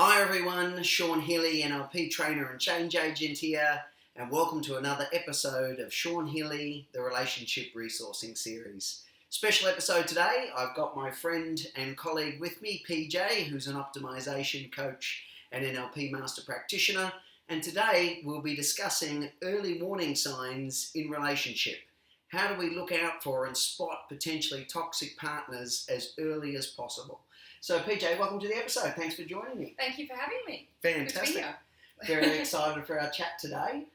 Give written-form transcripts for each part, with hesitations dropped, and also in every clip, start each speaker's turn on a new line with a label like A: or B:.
A: Hi everyone, Sean Healy, NLP trainer and change agent here, and welcome to another episode of Sean Healy, the Relationship Resourcing Series. Special episode today, I've got my friend and colleague with me, PJ, who's an optimization coach and NLP master practitioner, and today we'll be discussing early warning signs in relationship. How do we look out for and spot potentially toxic partners as early as possible? So, PJ, welcome to the episode. Thanks for joining me.
B: Thank you for having me.
A: Fantastic. Very excited for our chat today.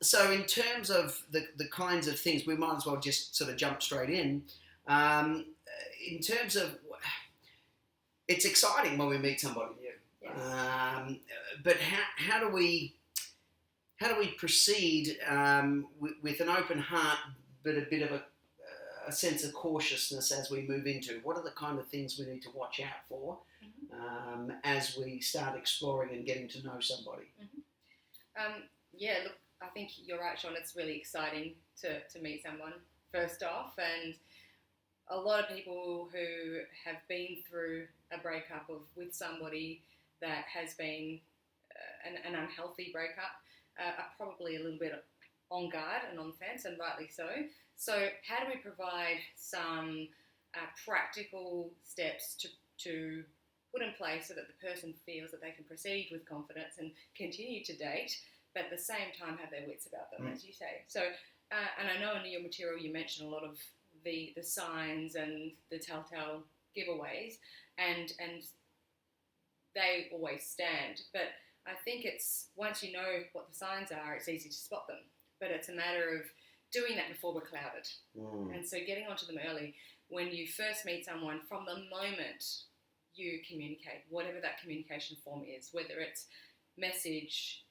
A: So in terms of the kinds of things, we might as well just sort of jump straight in. In terms of, it's exciting when we meet somebody new.
B: Yes.
A: But how do we proceed with an open heart, but a bit of a sense of cautiousness as we move into? What are the kind of things we need to watch out for as we start exploring and getting to know somebody?
B: Look, I think you're right, Sean. It's really exciting to meet someone, first off, and a lot of people who have been through a breakup with somebody that has been an unhealthy breakup are probably a little bit on guard and on the fence, and rightly so. So how do we provide some practical steps to put in place so that the person feels that they can proceed with confidence and continue to date, but at the same time have their wits about them, as you say? So, and I know in your material you mentioned a lot of the signs and the telltale giveaways, and they always stand. But I think it's, once you know what the signs are, it's easy to spot them. But it's a matter of doing that before we're clouded. And so getting onto them early. When you first meet someone, from the moment you communicate, whatever that communication form is, whether it's message,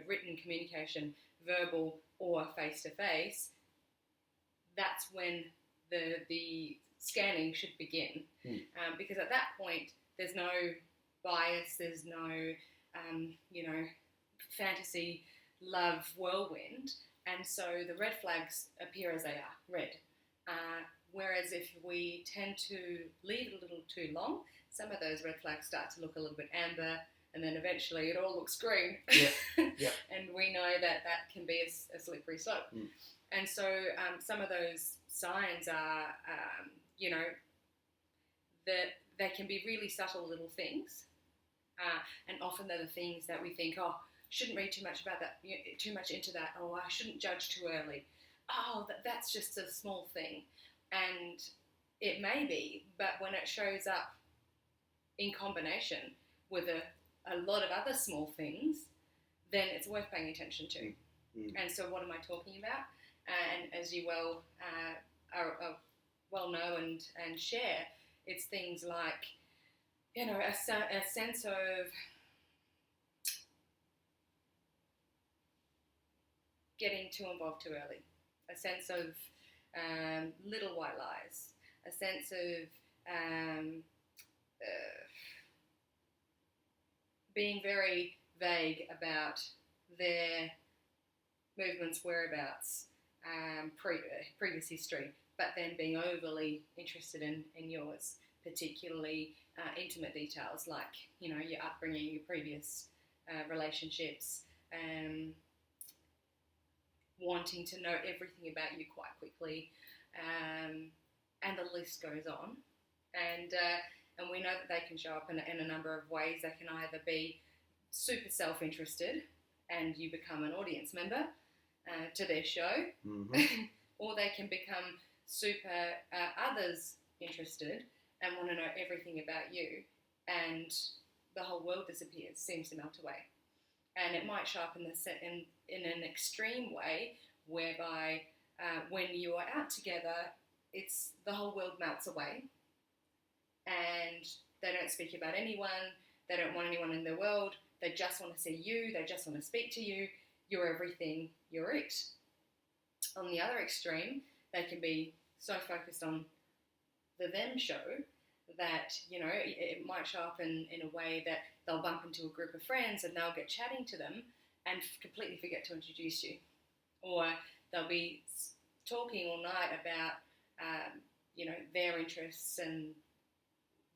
B: written communication, verbal or face-to-face, that's when the scanning should begin. Because at that point, there's no bias, there's no, fantasy, love whirlwind. And so the red flags appear as they are, red. Whereas if we tend to leave it a little too long, some of those red flags start to look a little bit amber, and then eventually it all looks green.
A: Yep.
B: And we know that can be a slippery slope. And so some of those signs are, that they can be really subtle little things. And often they're the things that we think, shouldn't read too much about that, too much into that. Oh, I shouldn't judge too early. Oh, that's just a small thing. And it may be, but when it shows up in combination with a lot of other small things, then it's worth paying attention to. And so what am I talking about? And as you well know and share, it's things like, a sense of getting too involved too early, a sense of little white lies, a sense of being very vague about their movements, whereabouts, previous history, but then being overly interested in yours, particularly intimate details like, your upbringing, your previous relationships, wanting to know everything about you quite quickly, and the list goes on. And we know that they can show up in a number of ways. They can either be super self-interested and you become an audience member to their show, or they can become super others interested and want to know everything about you, and the whole world disappears, seems to melt away. And it might show up in an extreme way, whereby when you are out together, it's the whole world melts away, and they don't speak about anyone. They don't want anyone in their world. They just want to see you. They just want to speak to you. You're everything. You're it. On the other extreme, they can be so focused on the them show that, it might show up in a way that they'll bump into a group of friends and they'll get chatting to them and completely forget to introduce you. Or they'll be talking all night about, their interests and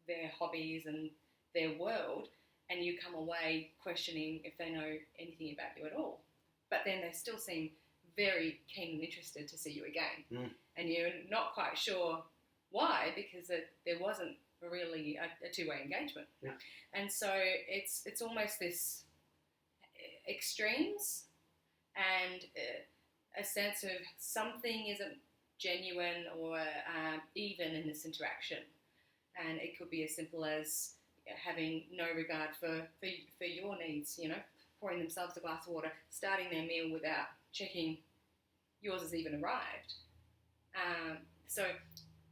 B: their hobbies and their world, and you come away questioning if they know anything about you at all. But then they still seem very keen and interested to see you again. And you're not quite sure why, because there wasn't really a two-way engagement. And so it's almost this extremes and a sense of something isn't genuine or even in this interaction. And it could be as simple as having no regard for your needs, pouring themselves a glass of water, starting their meal without checking yours has even arrived. So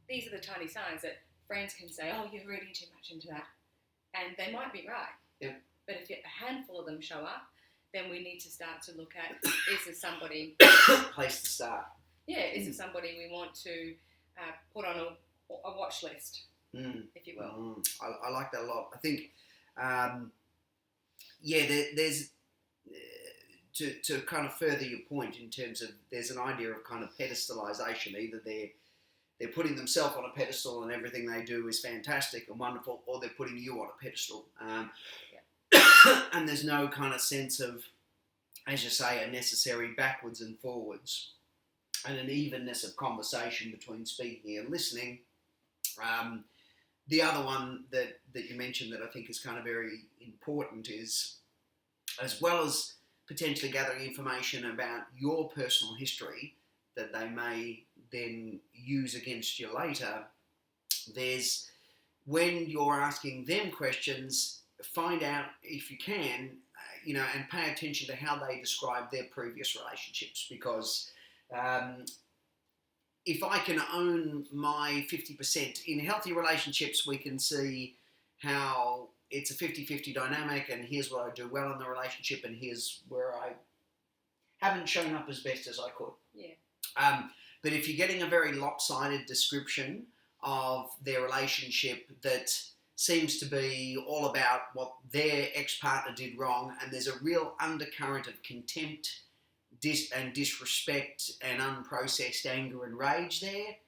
B: these are the tiny signs that friends can say, oh, you're reading too much into that. And they might be right.
A: Yeah.
B: But if a handful of them show up, then we need to start to look at, is there somebody...
A: Place to start.
B: Yeah, is it somebody we want to put on a watch list, if you will?
A: I like that a lot. I think, there's... To kind of further your point in terms of there's an idea of kind of pedestalization. Either they're putting themselves on a pedestal and everything they do is fantastic and wonderful, or they're putting you on a pedestal. And there's no kind of sense of, as you say, a necessary backwards and forwards and an evenness of conversation between speaking and listening. The other one that you mentioned that I think is kind of very important is, as well as potentially gathering information about your personal history that they may then use against you later, there's, when you're asking them questions, find out, if you can, and pay attention to how they describe their previous relationships, because if I can own my 50%, in healthy relationships we can see how it's a 50-50 dynamic, and here's what I do well in the relationship, and here's where I haven't shown up as best as I could.
B: Yeah.
A: But if you're getting a very lopsided description of their relationship that seems to be all about what their ex-partner did wrong, and there's a real undercurrent of contempt and disrespect and unprocessed anger and rage there,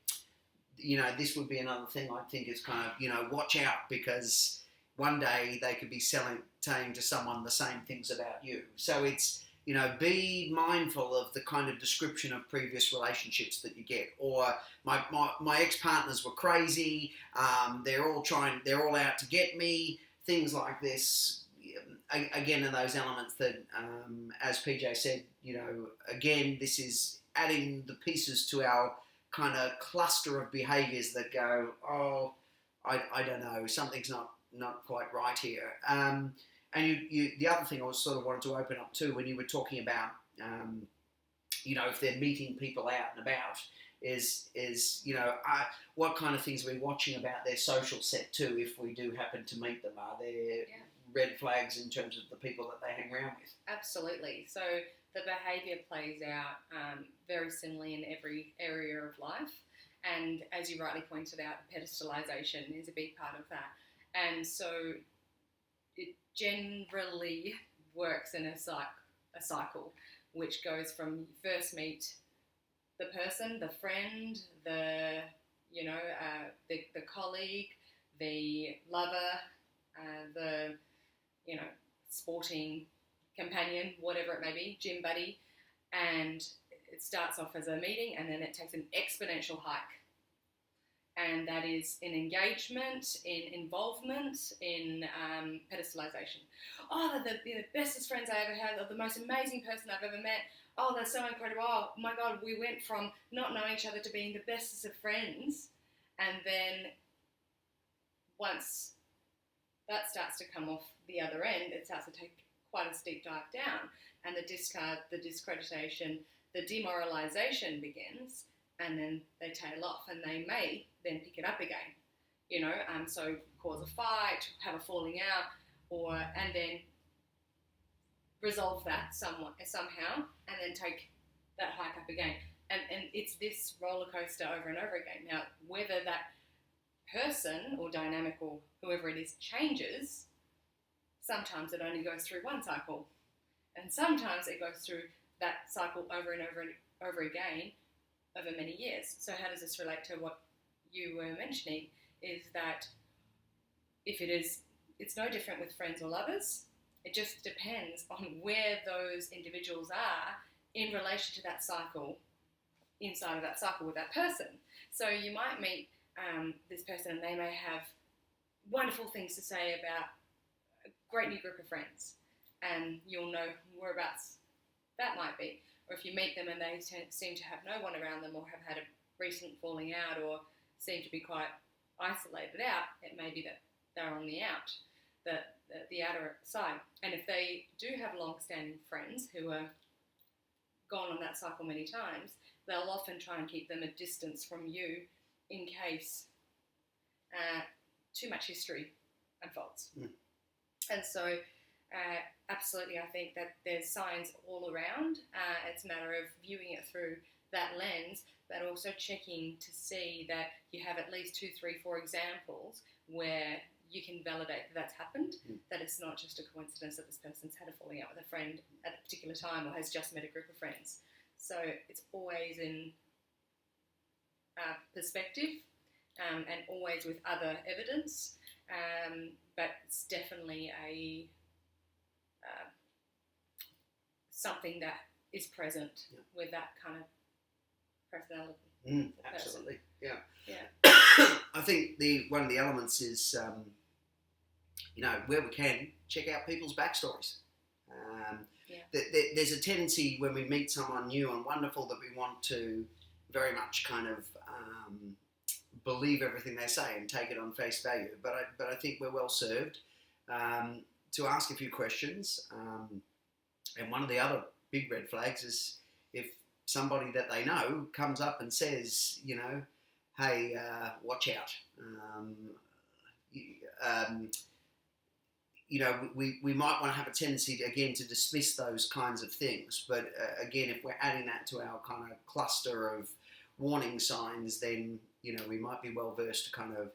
A: this would be another thing I think is kind of, watch out, because one day they could be saying to someone the same things about you. So it's, be mindful of the kind of description of previous relationships that you get. Or my ex-partners were crazy, they're all out to get me, things like this. Again, in those elements that, as PJ said, again, this is adding the pieces to our kind of cluster of behaviours that go, oh, I don't know, something's not quite right here. And you the other thing I was sort of wanted to open up too, when you were talking about, if they're meeting people out and about, is what kind of things are we watching about their social set too, if we do happen to meet them? Are there red flags in terms of the people that they hang around with?
B: Absolutely. So the behaviour plays out very similarly in every area of life. And as you rightly pointed out, pedestalization is a big part of that. And so it generally works in a cycle, which goes from you first meet the person, the friend, the colleague, the lover, the sporting companion, whatever it may be, gym buddy, and it starts off as a meeting and then it takes an exponential hike. And that is in engagement, in involvement, in pedestalization. Oh, they're the bestest friends I ever had, or the most amazing person I've ever met. Oh, they're so incredible. Oh, my God, we went from not knowing each other to being the bestest of friends. And then once that starts to come off the other end, it starts to take quite a steep dive down. And the discard, the discreditation, the demoralization begins. And then they tail off, and they may then pick it up again, so cause a fight, have a falling out, and then resolve that somehow, and then take that hike up again. And it's this roller coaster over and over again. Now, whether that person or dynamic or whoever it is changes, sometimes it only goes through one cycle, and sometimes it goes through that cycle over and over and over again over many years. So how does this relate to what you were mentioning, is that if it is it's no different with friends or lovers. It just depends on where those individuals are in relation to that cycle, inside of that cycle with that person. So you might meet this person and they may have wonderful things to say about a great new group of friends, and you'll know whereabouts that might be. Or if you meet them and they seem to have no one around them, or have had a recent falling out, or seem to be quite isolated out, it may be that they're on the outer side. And if they do have long-standing friends who are gone on that cycle many times, they'll often try and keep them a distance from you in case too much history unfolds. And so absolutely, I think that there's signs all around. It's a matter of viewing it through that lens, but also checking to see that you have at least 2, 3, 4 examples where you can validate that that's happened, that it's not just a coincidence that this person's had a falling out with a friend at a particular time or has just met a group of friends. So it's always in perspective and always with other evidence, but it's definitely a something that is present with that kind of personality.
A: Absolutely, yeah.
B: Yeah.
A: I think one of the elements is, where we can, check out people's backstories. There's a tendency when we meet someone new and wonderful that we want to very much kind of believe everything they say and take it on face value. But I think we're well served to ask a few questions. And one of the other big red flags is if somebody that they know comes up and says, hey, watch out. We might want to have a tendency to dismiss those kinds of things. But again, if we're adding that to our kind of cluster of warning signs, then, we might be well versed to kind of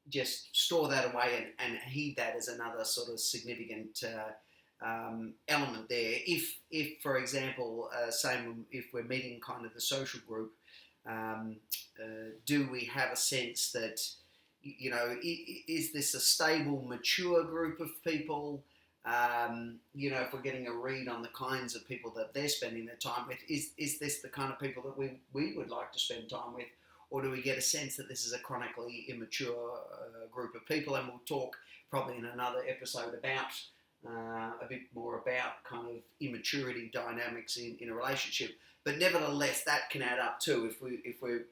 A: just store that away and heed that as another sort of significant element there. If for example, if we're meeting kind of the social group, do we have a sense that, is this a stable, mature group of people? If we're getting a read on the kinds of people that they're spending their time with, is this the kind of people that we would like to spend time with? Or do we get a sense that this is a chronically immature group of people? And we'll talk probably in another episode about a bit more about kind of immaturity dynamics in a relationship. But nevertheless, that can add up too. If we've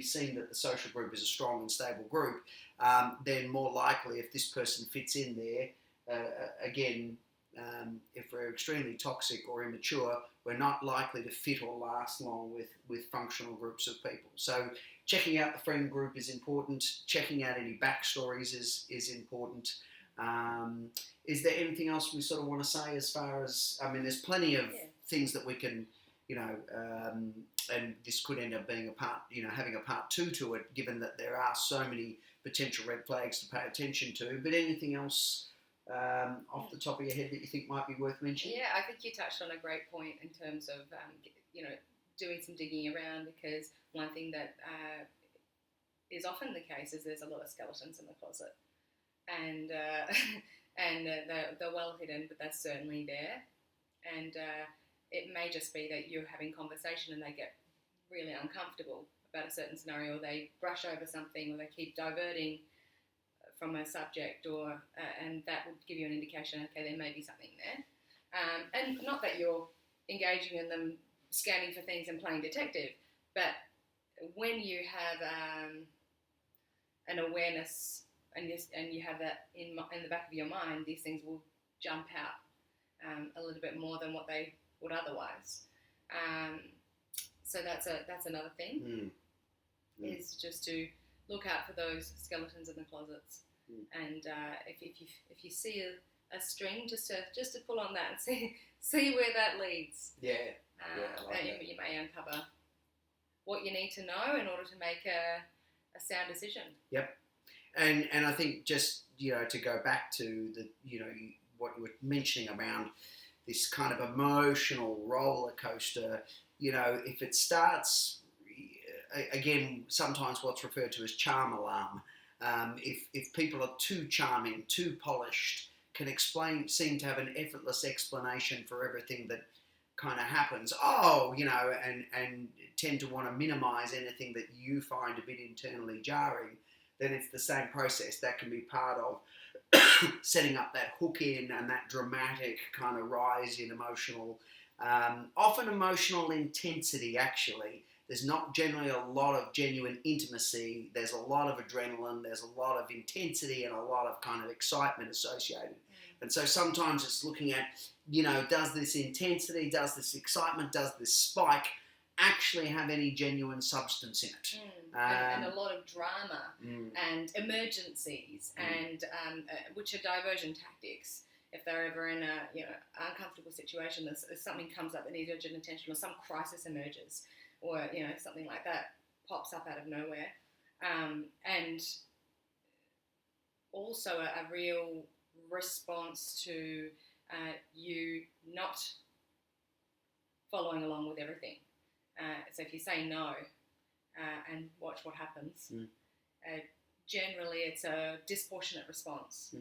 A: seen that the social group is a strong and stable group, then more likely if this person fits in there, if we're extremely toxic or immature, we're not likely to fit or last long with functional groups of people. So checking out the friend group is important. Checking out any backstories is important. Is there anything else we sort of want to say as far as, there's plenty of things that we can, and this could end up being a part, having a part 2 to it, given that there are so many potential red flags to pay attention to. But anything else off the top of your head that you think might be worth mentioning?
B: Yeah, I think you touched on a great point in terms of, doing some digging around, because one thing that is often the case is there's a lot of skeletons in the closet. And they're well hidden, but they're certainly there. And it may just be that you're having conversation and they get really uncomfortable about a certain scenario, or they brush over something, or they keep diverting from a subject, or and that would give you an indication, okay, there may be something there. And not that you're engaging in them scanning for things and playing detective, but when you have an awareness and you have that in the back of your mind, these things will jump out a little bit more than what they would otherwise. So that's another thing, is just to look out for those skeletons in the closets. And if you see a string, just to pull on that and see where that leads. You may uncover what you need to know in order to make a sound decision.
A: Yep. And I think just, to go back to what you were mentioning around this kind of emotional roller coaster, if it starts, again, sometimes what's referred to as charm alarm, If people are too charming, too polished, seem to have an effortless explanation for everything that kind of happens, and tend to want to minimise anything that you find a bit internally jarring, then it's the same process. That can be part of setting up that hook in and that dramatic kind of rise in often emotional intensity, actually. There's not generally a lot of genuine intimacy. There's a lot of adrenaline. There's a lot of intensity and a lot of kind of excitement associated. And so sometimes it's looking at, does this intensity, does this excitement, does this spike actually have any genuine substance in it?
B: And a lot of drama and emergencies and which are diversion tactics. If they're ever in a uncomfortable situation, something comes up that needs urgent attention, or some crisis emerges, or something like that pops up out of nowhere, and also a real response to you not following along with everything. So if you say no and watch what happens, generally it's a disproportionate response.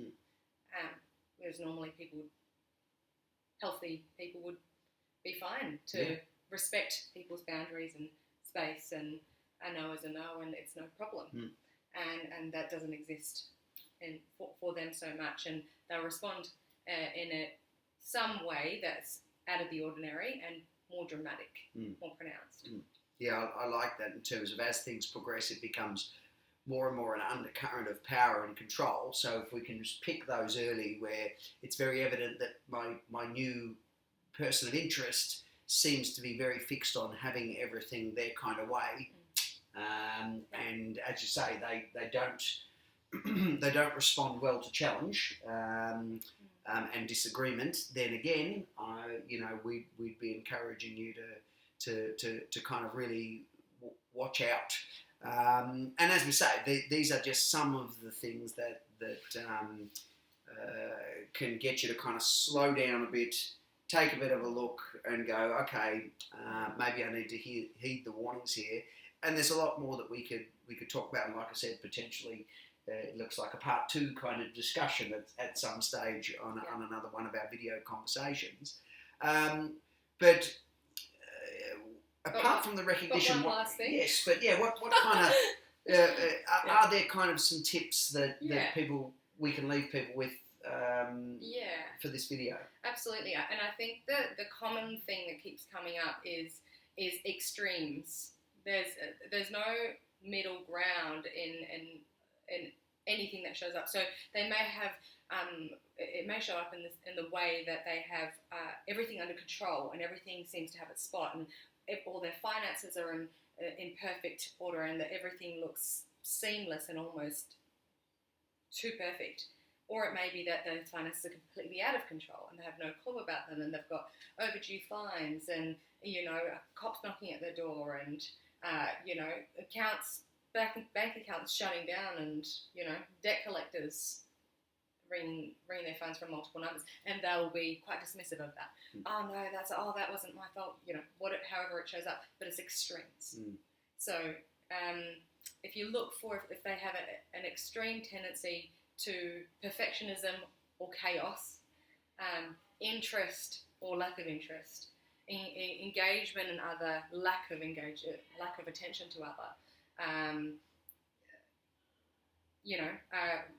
B: Whereas normally healthy people would be fine to respect people's boundaries and space, and a no is a no and it's no problem. And that doesn't exist for them so much, and they'll respond in some way that's out of the ordinary and more dramatic, more pronounced.
A: Yeah, I like that in terms of as things progress, it becomes more and more an undercurrent of power and control. So if we can just pick those early where it's very evident that my new person of interest seems to be very fixed on having everything their kind of way. And as you say, they don't respond well to challenge and disagreement. Then again, we'd be encouraging you to kind of really watch out. And as we say, these are just some of the things that can get you to kind of slow down a bit, take a bit of a look, and go, okay, maybe I need to heed the warnings here. And there's a lot more that we could talk about. And like I said, potentially, it looks like a part 2 kind of discussion at some stage on another one of our video conversations. But apart from the recognition,
B: one last thing.
A: Yes, but what kind of are there kind of some tips that we can leave people with for this video?
B: Absolutely, and I think the common thing that keeps coming up is extremes. There's no middle ground in anything that shows up. So they may have it may show up in the way that they have everything under control and everything seems to have its spot, and all their finances are in perfect order, and that everything looks seamless and almost too perfect. Or it may be that those finances are completely out of control and they have no clue about them, and they've got overdue fines and cops knocking at their door, and bank accounts shutting down, and debt collectors ringing their phones from multiple numbers, and they'll be quite dismissive of that. Oh no, that wasn't my fault. However it shows up, but it's extremes. So if you look for if they have an extreme tendency to perfectionism or chaos, interest or lack of interest, engagement and other lack of attention to other,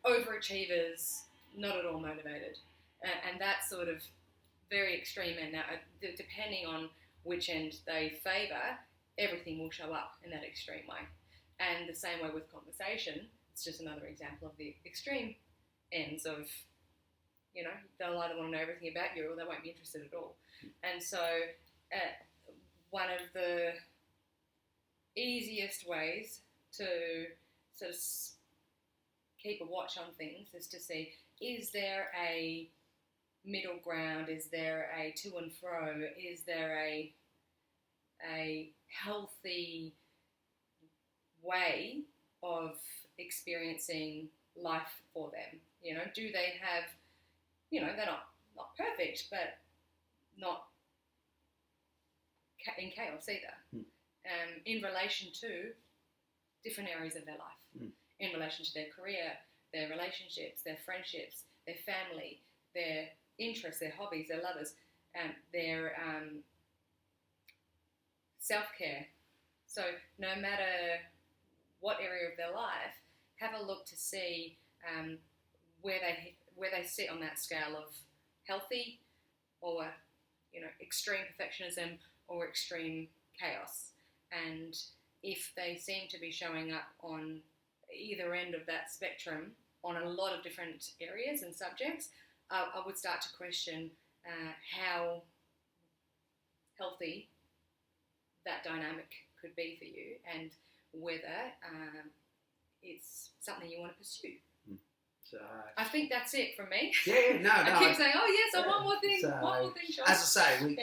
B: overachievers, not at all motivated, and that's sort of very extreme. And now, depending on which end they favour, everything will show up in that extreme way. And the same way with conversation, it's just another example of the extreme ends of, they'll either want to know everything about you or they won't be interested at all. And so one of the easiest ways to sort of keep a watch on things is to see, is there a middle ground? Is there a to and fro? Is there a healthy way of experiencing life for them? Do they have, they're not perfect, but not in chaos either, in relation to different areas of their life. in relation to their career, their relationships, their friendships, their family, their interests, their hobbies, their lovers, their self-care. So no matter what area of their life, have a look to see where they sit on that scale of healthy or extreme perfectionism or extreme chaos. And if they seem to be showing up on either end of that spectrum on a lot of different areas and subjects, I would start to question how healthy that dynamic could be for you and whether it's something you want to pursue.
A: So,
B: I think that's it from me.
A: Yeah, no.
B: I keep saying, oh yes, one more thing, Sean.
A: As I say,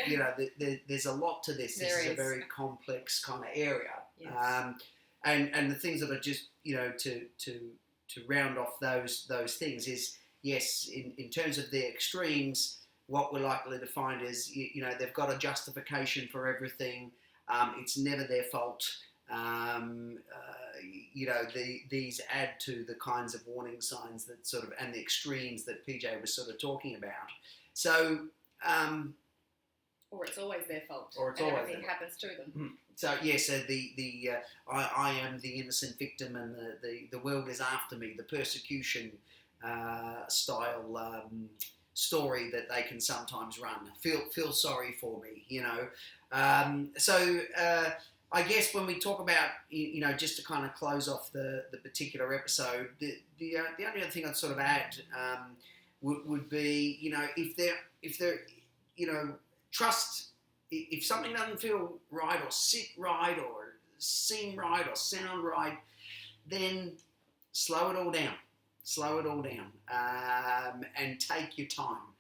A: there's a lot to this. This is a very complex kind of area,
B: yes.
A: And the things that are just to round off those things is, yes, in terms of the extremes, what we're likely to find is they've got a justification for everything. It's never their fault. These add to the kinds of warning signs that and the extremes that PJ was sort of talking about. So,
B: or it's always their fault,
A: or it's
B: and
A: always
B: everything happens to them.
A: So so I am the innocent victim, and the world is after me. The persecution style story that they can sometimes run. Feel sorry for me, I guess when we talk about, just to kind of close off the particular episode, the only other thing I'd sort of add would be, if they're trust, if something doesn't feel right or sit right or seem right or sound right, then slow it all down. And take your time,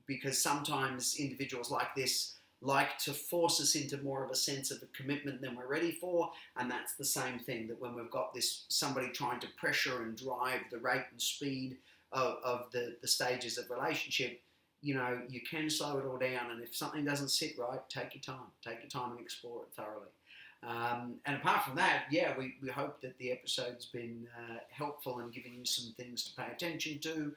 A: because sometimes individuals like this like to force us into more of a sense of a commitment than we're ready for, and that's the same thing, that when we've got somebody trying to pressure and drive the rate and speed of the stages of relationship, you can slow it all down, and if something doesn't sit right, take your time and explore it thoroughly. And apart from that, we hope that the episode's been helpful and giving you some things to pay attention to.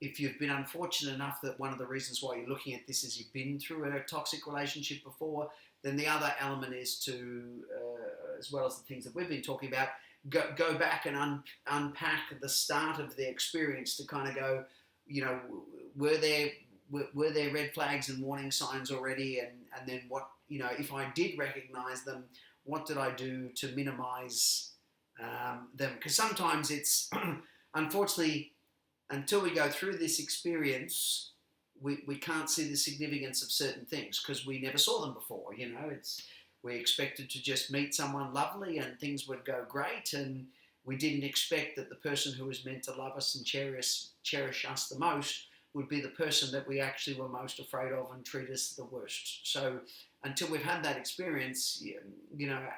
A: If you've been unfortunate enough that one of the reasons why you're looking at this is you've been through a toxic relationship before, then the other element is to, as well as the things that we've been talking about, go back and unpack the start of the experience to kind of go, were there red flags and warning signs already, and then what, if I did recognise them, what did I do to minimise them? Because sometimes it's, unfortunately, until we go through this experience, we can't see the significance of certain things because we never saw them before. We expected to just meet someone lovely and things would go great, and we didn't expect that the person who was meant to love us and cherish us the most would be the person that we actually were most afraid of and treat us the worst. So until we've had that experience,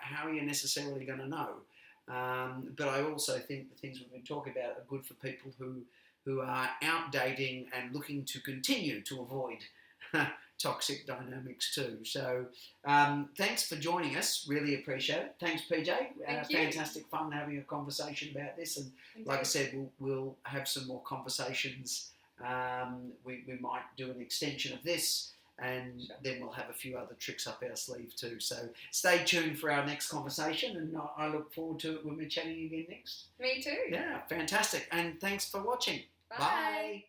A: how are you necessarily going to know? But I also think the things we've been talking about are good for people who are out dating and looking to continue to avoid toxic dynamics too. So thanks for joining us. Really appreciate it. Thanks, PJ.
B: Thank you.
A: Fantastic fun having a conversation about this. And like I said, we'll have some more conversations. We might do an extension of this, and then we'll have a few other tricks up our sleeve too. So stay tuned for our next conversation, and I look forward to it when we're chatting again next.
B: Me too.
A: Yeah, fantastic. And thanks for watching.
B: Bye.